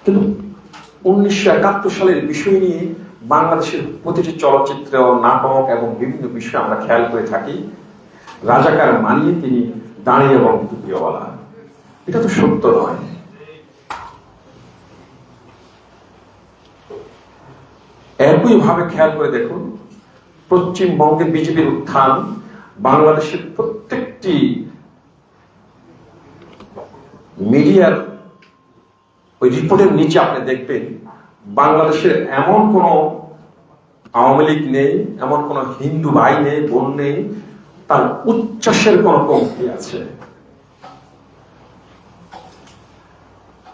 কিন্তু 1971 সালের বিষয় নিয়ে বাংলাদেশের প্রতিটি চলচ্চিত্র, নাটক এবং বিভিন্ন বিষয় আমরা খেয়াল করে থাকি, রাজাকার মানিয়ে তিনি দাঁড়িয়ে এবং টুপিওয়ালা। এটা তো সত্য নয়। একইভাবে খেয়াল করে দেখুন, পশ্চিমবঙ্গে বিজেপির উত্থান, বাংলাদেশের প্রত্যেকটি মিডিয়ার ওই রিপোর্টের নিচে আপনি দেখবেন বাংলাদেশের এমন কোন আওয়ামী লীগ নেই, এমন কোন হিন্দু ভাই নেই, বোন নেই, তার উচ্ছ্বাসের কোন কমতি আছে।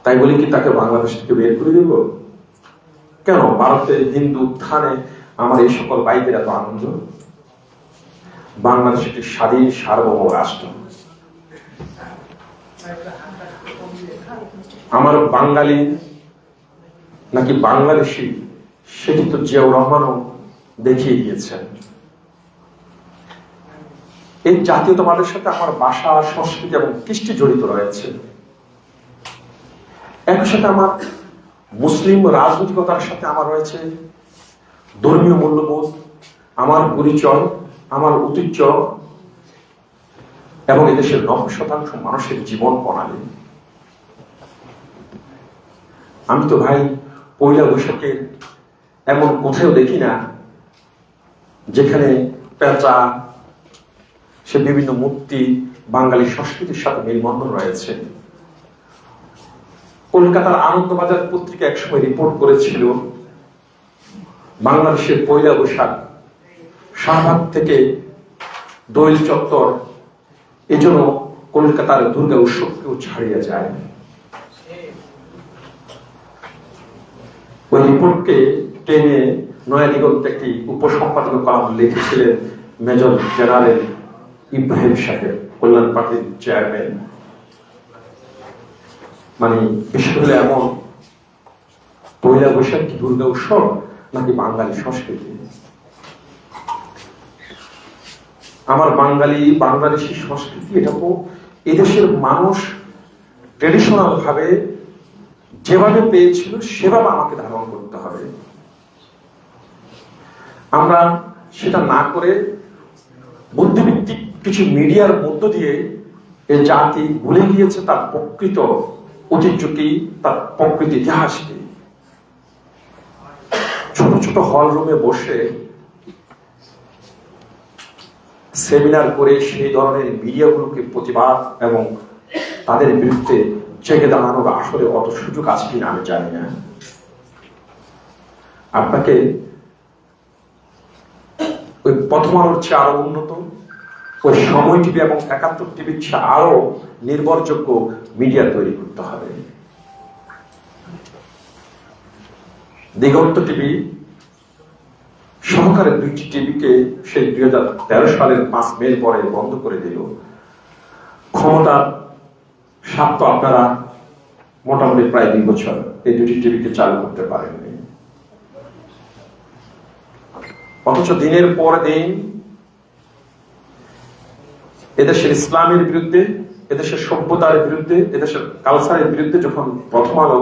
তাই বলি কি তাকে বাংলাদেশ থেকে বের করে দেব? কেন ভারতে হিন্দু উত্থানে আমার এই সকল ভাইদের এত আনন্দ? বাংলাদেশ একটি স্বাধীন সার্বভৌম রাষ্ট্র। আমার বাঙালি নাকি বাংলাদেশি সেটি তো জিয়াউর রহমানও দেখিয়ে দিয়েছেন। এই জাতীয়তাবাদের সাথে আমার ভাষা, সংস্কৃতি এবং কৃষ্টি জড়িত রয়েছে। একই সাথে আমার মুসলিম রাজনৈতিকতার সাথে আমার রয়েছে ধর্মীয় মূল্যবোধ, আমার পরিচয়, আমার ঐতিহ্য এবং এদেশের 90% মানুষের জীবন প্রণালী। আমি তো ভাই পয়লা বৈশাখের এমন কোথাও দেখি না যেখানে পেঁচা, সে বিভিন্ন মূর্তি বাঙালি সংস্কৃতির সাথে মেলবন্ধন রয়েছে। কলকাতার আনন্দবাজার পত্রিকা একসময় রিপোর্ট করেছিল বাংলাদেশের পয়লা বৈশাখ শাহবাগ থেকে দোয়েল চত্বর এজন্য কলকাতার দুর্গা উৎসবকেও ছাড়িয়ে যায়। ওই রিপোর্টকে টেনে নয়াদিগন্তে একটি উপসম্পাদক কলাম লিখেছিলেন মেজর জেনারেল ইব্রাহিম সাহেব, কল্যাণ পার্টির চেয়ারম্যান। মানে বিশেষ করে এমন পয়লা বৈশাখ কি দুর্গা উৎসব নাকি বাঙালি সংস্কৃতি? আমার বাংলাদেশি সংস্কৃতি, এটা তো এদেশের মানুষ ট্রেডিশনাল ভাবে যেভাবে পেয়েছিল সেভাবে আমাকে ধারণ করতে হবে। আমরা সেটা না করে বুদ্ধিভিত্তিক কিছু মিডিয়ার মধ্য দিয়ে এ জাতি ভুলে গিয়েছে তার প্রকৃত ঐতিহ্য কি, তার প্রকৃত ইতিহাস কি। ছোট ছোট হল রুমে বসে সেমিনার করে সেই ধরনের মিডিয়াগুলোকে প্রতিবাদ এবং তাদের বিরুদ্ধে জেগে দাঁড়ানোর আসলে অত সুযোগ আছে কিনা আমি জানি না। আপনাকে ওই প্রথম আলোর চেয়ে আরো উন্নত, ওই সময় টিভি এবং 71 টিভির চেয়ে আরো নির্ভরযোগ্য মিডিয়া তৈরি করতে হবে। দিগন্ত টিভি সহকারে 2টি টিভিকে সেই 2013 সালের 5 মে পরে বন্ধ করে দিল। ক্ষমতার স্বার্থ আপনারা মোটামুটি প্রায় 2 বছর এই 2টি টিভিকে চালু করতে পারেননি। অথচ দিনের পর দিন এদেশের ইসলামের বিরুদ্ধে, এদেশের সভ্যতার বিরুদ্ধে, এদেশের কালচারের বিরুদ্ধে যখন প্রথম আলো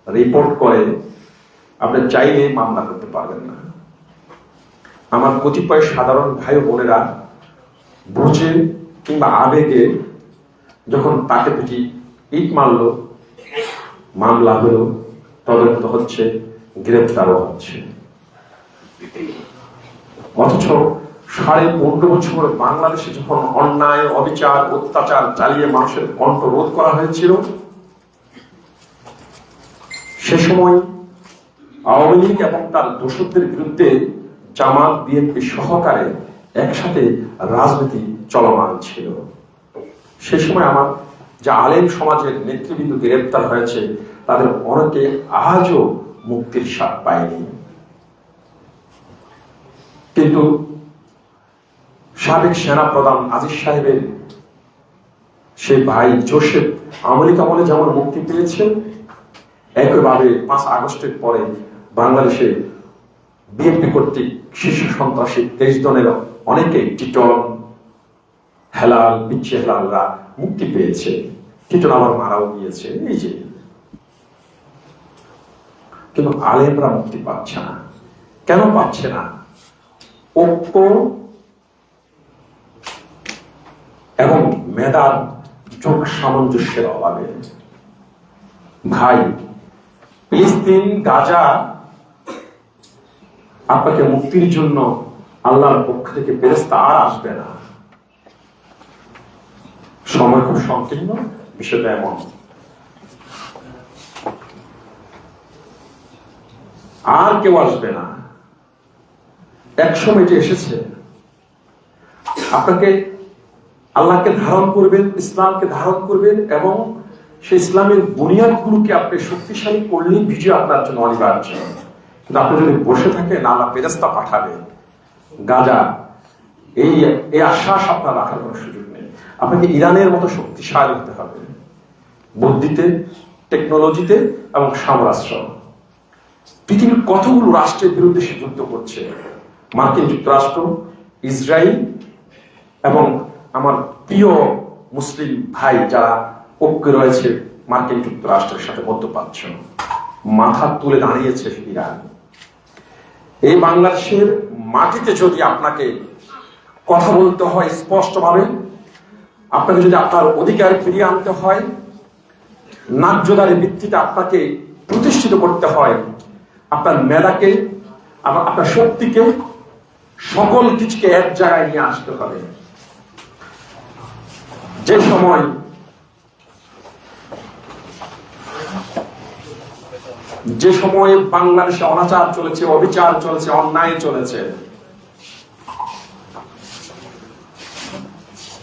রিপোর্ট করে, আপনি চাইলে মামলা করতে পারবেন না। আমার কতিপয় সাধারণ ভাই বোনেরা বুঝে কিংবা আবেগে যখন তাকে দুটি ইট মারল, মামলা হলো, তদন্ত হচ্ছে, গ্রেফতারও হচ্ছে। অথচ 15.5 বছর বাংলাদেশে যখন অন্যায়, অবিচার, অত্যাচার চালিয়ে মানুষের কণ্ঠ রোধ করা হয়েছিল, সে সময় আওয়ামী লীগ এবং তার দোষকদের বিরুদ্ধে জামাত, বিএনপি সহকারে একসাথে রাজনীতি চলমান ছিল। সে সময় আমার যে আলেম সমাজের নেতৃবৃন্দ গ্রেপ্তার হয়েছে, তাদের অনেকে আজও মুক্তির স্বাদ পায়নি। কিন্তু সাবেক সেনা প্রধান আজিজ সাহেবের সে ভাই জোসেফ আওয়ামী লীগ আমলে যেমন মুক্তি পেয়েছেন, একইভাবে 5 আগস্টের পরে বাংলাদেশে বিএনপি কর্তৃক শীর্ষ সন্ত্রাসী 23 জনের অনেকে, টিটন, হেলাল, বিচ্ছি হেলালরা মুক্তি পেয়েছে। টিটন আবার মারাও গিয়েছে। এই যে কিন্তু আলেমরা মুক্তি পাচ্ছে না। কেন পাচ্ছে না? ঐক্য এবং মেধার যোগ সামঞ্জস্যের অভাবে। ভাই, ফিলিস্তিন, গাজা আপনাকে মুক্তির জন্য আল্লাহর পক্ষ থেকে ফেরেশতা আর আসবে না। সময় খুব সংকীর্ণ, বিষয়টা এমন। আর কেউ আসবে না। এক সময় যে এসেছে, আপনাকে আল্লাহকে ধারণ করবেন, ইসলামকে ধারণ করবেন এবং সেই ইসলামের বুনিয়াদগুলোকে আপনি শক্তিশালী করলেই বিজয় আপনার জন্য অনিবার্য। কিন্তু আপনি যদি বসে থাকেন, আল্লাহ ফেরেশতা পাঠাবে, গাজা এই আশ্বাস আপনার রাখার কোনো সুযোগ নেই। আপনাকে ইরানের মতো শক্তিশালী হতে হবে, বুদ্ধিতে, টেকনোলজিতে এবং সামরাস্ত্র। পৃথিবীর কতগুলো রাষ্ট্রের বিরুদ্ধে সে যুদ্ধ করছে, মার্কিন যুক্তরাষ্ট্র, ইসরায়েল এবং আমার প্রিয় মুসলিম ভাই যারা ঐক্যে রয়েছে মার্কিন যুক্তরাষ্ট্রের সাথে মধ্যপ্রাচ্য, মাথা তুলে দাঁড়িয়েছে ইরান। এই বাংলাদেশের মাটিতে যদি আপনাকে কথা বলতে হয় স্পষ্টভাবে, আপনাকে যদি আপনার অধিকার ফিরিয়ে আনতে হয়, ন্যায্যতার ভিত্তিতে আপনাকে প্রতিষ্ঠিত করতে হয়, আপনার মেধাকে, আপনার শক্তিকে, সকল কিছুকে এক জায়গায় নিয়ে আসতে হবে। যে সময় বাংলাদেশে অনাচার চলেছে, অবিচার চলেছে, অন্যায় চলেছে,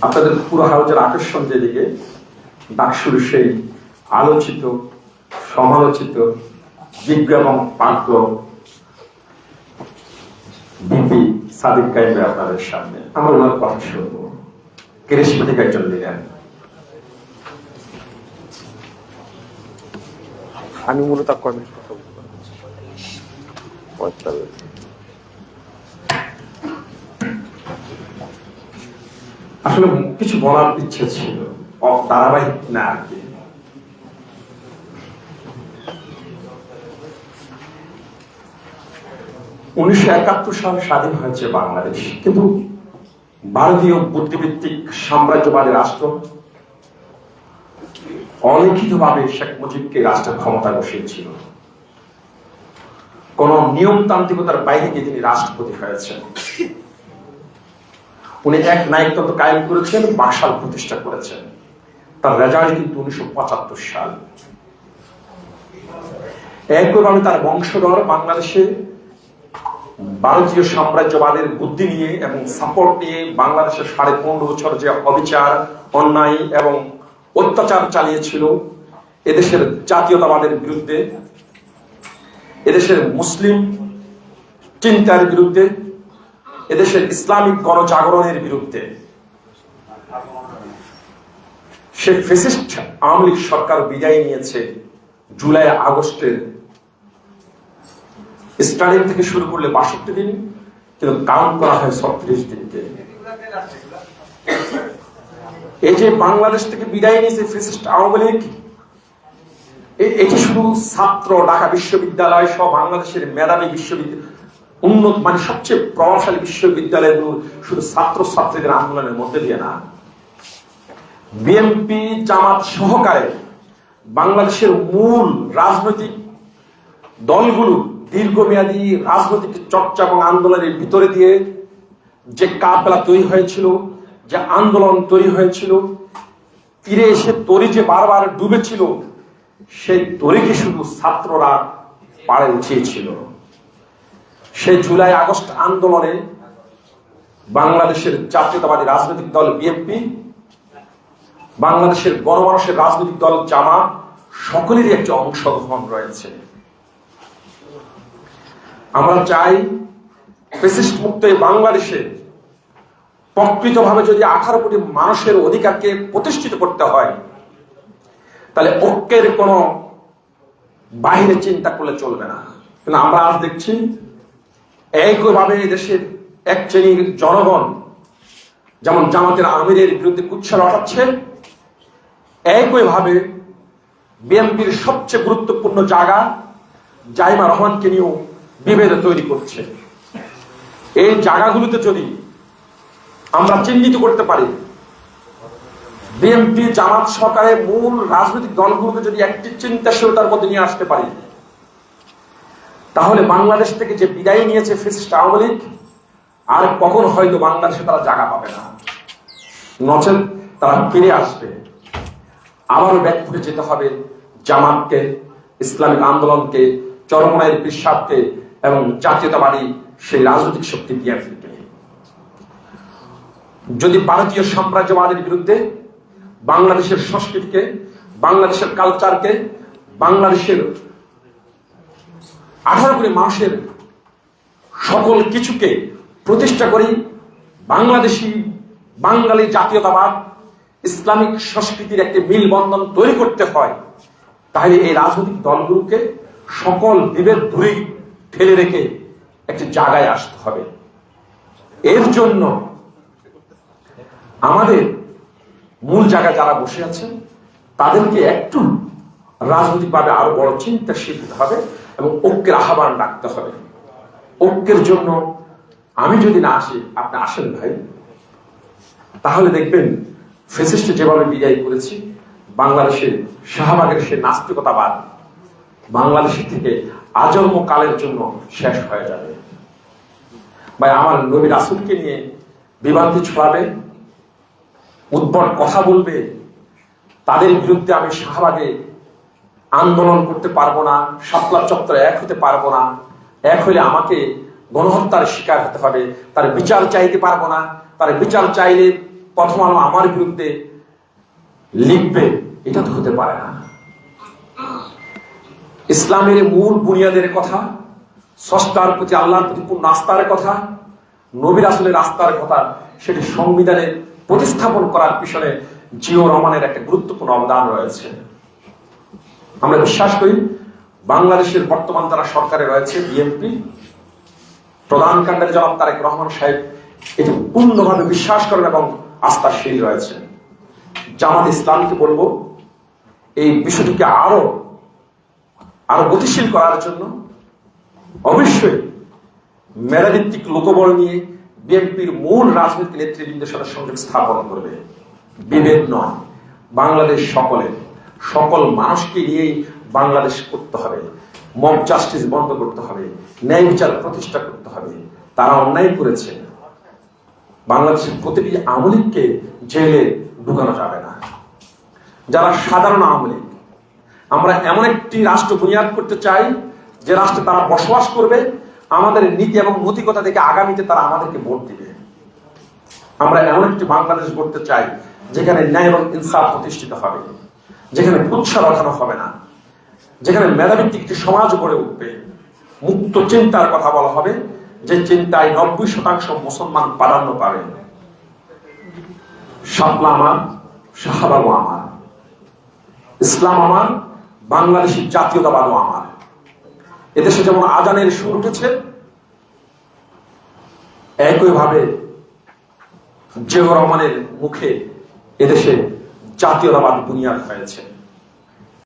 আপনাদের পুরো হাউজের আকর্ষণ যেদিকে, ডাকসুর সেই আলোচিত, সমালোচিত, বিজ্ঞ এবং পাজ্ঞ বিপি সাদিক কাইম আপনাদের সামনে আমরা ওনার কথা শুনবো। ক্যারিজমেটিক একজন লিডার। আমি মূলত কর্মের কথা আসলে কিছু বলার ইচ্ছে ছিল, ধারাবাহিক না আর কি। (1971) সাল স্বাধীন হয়েছে বাংলাদেশ, কিন্তু ভারতীয় বুদ্ধিভিত্তিক সাম্রাজ্যবাদী রাষ্ট্র অলিখিতভাবে শেখ মুজিবকে রাষ্ট্রের ক্ষমতায় বসিয়েছিল। কোন নিয়মতান্ত্রিকতার বাইরে গিয়ে তিনি রাষ্ট্রপতি হয়েছেন। উনি এক নায়কতন্ত্র কায়েম করেছেন, বাকশাল প্রতিষ্ঠা করেছেন। তার রেজাল্ট কিন্তু 1975 সাল। একইভাবে তার বংশধর বাংলাদেশে ভারতীয় সাম্রাজ্যবাদের বুদ্ধি নিয়ে এবং সাপোর্ট নিয়ে বাংলাদেশের 15.5 বছর যে অবিচার, অন্যায় এবং অত্যাচার চালিয়েছিল এদেশের জাতীয়তাবাদের বিরুদ্ধে, এদেশের মুসলিম চিন্তার বিরুদ্ধে, এদেশের ইসলামিক গণজাগরণের বিরুদ্ধে, সে ফ্যাসিস্ট আওয়ামী লীগ সরকার বিদায় নিয়েছে জুলাই আগস্টের স্টার্টিং থেকে শুরু করলে 62 দিন, কিন্তু কাউন্ট করা হয় 36 দিনকে। এই যে বাংলাদেশ থেকে বিদায় নিয়েছে ফ্যাসিস্ট আওয়ামী লীগ, এটি শুধু ছাত্র, ঢাকা বিশ্ববিদ্যালয় সহ বাংলাদেশের মেধাবী বিশ্ববিদ্যালয়, উন্নত মানে সবচেয়ে প্রভাবশালী বিশ্ববিদ্যালয়গুলো শুধু ছাত্র ছাত্রীদের আন্দোলনের মধ্যে দিয়ে না, বিএনপি জামাত সহকারে বাংলাদেশের মূল রাজনৈতিক দলগুলো দীর্ঘমেয়াদী রাজনৈতিক চর্চা এবং আন্দোলনের ভিতরে দিয়ে যে কাফেলা তৈরি হয়েছিল, যে আন্দোলন তৈরি হয়েছিল, তীরে এসে তরি যে বারবার ডুবেছিল, সেই তরিকে শুধু ছাত্ররা পাড়ে উঠিয়েছিল। সেই জুলাই আগস্ট আন্দোলনে বাংলাদেশের জাতীয়তাবাদী রাজনৈতিক দল বিএনপি, বাংলাদেশের গণমানুষের রাজনৈতিক দল জামাত, সকলেরই একটি অংশগ্রহণ রয়েছে। আমরা চাই ফ্যাসিস্ট মুক্ত এই বাংলাদেশে প্রকৃতভাবে যদি 18 কোটি মানুষের অধিকারকে প্রতিষ্ঠিত করতে হয়, তাহলে ঐক্যের কোন বাহিরে চিন্তা করলে চলবে না। কিন্তু আমরা আজ দেখছি একইভাবে দেশের এক শ্রেণীর জনগণ যেমন জামাতের আমিরের বিরুদ্ধে কুৎসা রটাচ্ছে, একইভাবে বিএনপির সবচেয়ে গুরুত্বপূর্ণ জায়গা জাইমা রহমানকে নিয়েও বিভেদ তৈরি করছে। এই জায়গাগুলোতে যদি আমরা চিহ্নিত করতে পারি, বিএনপি জামাত সরকারের মূল রাজনৈতিক দলগুলোকে যদি একটি চিন্তাশীলতার মধ্যে নিয়ে আসতে পারি, তাহলে বাংলাদেশ থেকে যে বিদায় নিয়েছে ফ্যাসিস্ট আওয়ামী লীগ, আর কখনো হয়তো বাংলাদেশে তারা জায়গা পাবে না। নচেত তারা ফিরে আসবে, আবারও ব্যাক করে যেতে হবে জামাতকে, ইসলামিক আন্দোলনকে, চরমনায়ের বিশ্বাসকে এবং জাতীয়তাবাদী সেই রাজনৈতিক শক্তি বিএনপিকে। যদি ভারতীয় সাম্রাজ্যবাদের বিরুদ্ধে বাংলাদেশের সংস্কৃতিকে, বাংলাদেশের কালচারকে, বাংলাদেশের 18 কোটি মানুষের সকল কিছুকে প্রতিষ্ঠা করি, বাংলাদেশি বাঙালি জাতীয়তাবাদ ইসলামিক সংস্কৃতির একটি মিলবন্ধন তৈরি করতে হয়, তাহলে এই রাজনৈতিক দলগুলোকে সকল বিভেদ দূরে ঠেলে রেখে একটি জায়গায় আসতে হবে। এর জন্য আমাদের মূল জায়গায় যারা বসে আছেন তাদেরকে একটু রাজনৈতিকভাবে আরো বড় চিন্তাশীল হতে হবে এবং ঐক্যের আহ্বান রাখতে হবে। ঐক্যের জন্য আমি যদি না আসি, আপনি আসেন ভাই, তাহলে দেখবেন ফ্যাসিস্ট যেভাবে বিদায় করেছি, বাংলাদেশের শাহবাগের সে নাস্তিকতাবাদ বাংলাদেশের থেকে আজন্ম কালের জন্য শেষ হয়ে যাবে। ভাই, আমার নবী রাসূলকে নিয়ে বিভ্রান্তি ছড়াবে, উদ্ভট কথা বলবে, তাদের বিরুদ্ধে আমি শাহবাগে আন্দোলন করতে পারবো না, শাপলা চত্বরে এক হতে পারবো না, এক হলে আমাকে গণহত্যার শিকার হতে হবে, তার বিচার চাইতে পারবো না, তার বিচার চাইলে প্রথম আলো আমার বিরুদ্ধে লিখবে, এটা তো হতে পারে না। ইসলামের মূল বুনিয়াদের কথা, স্রষ্টার প্রতি আল্লাহর প্রতি পূর্ণ আস্থার কথা, নবী রাসূলের আস্থার কথা, সেটি সংবিধানে প্রতিস্থাপন করার পিছনে জিয়াউর রহমানের একটা গুরুত্বপূর্ণ অবদান রয়েছে। আমরা বিশ্বাস করি বাংলাদেশের বর্তমান যারা সরকারে রয়েছে, বিএনপি প্রধান কাণ্ডারি জনাব তারেক রহমান সাহেব এটি পূর্ণভাবে বিশ্বাস করেন এবং আস্থাশীল রয়েছে। জামাত ইসলামকে বলবো এই বিষয়টিকে আরো গতিশীল করার জন্য অবশ্যই মেধাভিত্তিক লোকবল নিয়ে বিএনপির মূল রাজনৈতিক নেতৃবৃন্দের সাথে সংযোগ স্থাপন করবে। বিভেদ নয়, বাংলাদেশ সকল মানুষকে নিয়েই বাংলাদেশ করতে হবে। মব জাস্টিস বন্ধ করতে হবে, ন্যায় বিচার প্রতিষ্ঠা করতে হবে। তারা অন্যায় করেছে, বাংলাদেশের প্রতিটি আওয়ামী লীগকে জেলে ঢুকানো যাবে না। যারা সাধারণ আওয়ামী লীগ, আমরা এমন একটি রাষ্ট্র বুনিয়াদ করতে চাই যে রাষ্ট্রে তারা বসবাস করবে, আমাদের নীতি এবং নৈতিকতা থেকে আগামীতে তারা আমাদেরকে ভোট দিবে। আমরা এমন একটি বাংলাদেশ গড়তে চাই যেখানে ন্যায় এবং ইনসাফ প্রতিষ্ঠিত হবে, যেখানে কুৎসা বাঁধানো হবে না, যেখানে মেধাভিত্তিক একটি সমাজ গড়ে উঠবে, মুক্ত চিন্তার কথা বলা হবে, যে চিন্তায় 90% মুসলমান প্রাধান্য পাবে। শাপলা আমার, শাহবাগও আমার, ইসলাম আমার, বাংলাদেশি জাতীয়তাবাদও আমার। এদেশে যেমন আজানের সুর উঠেছে, একইভাবে জিয়াউর রহমানের মুখে এদেশে জাতীয়তাবাদ বুনিয়াদ হয়েছে।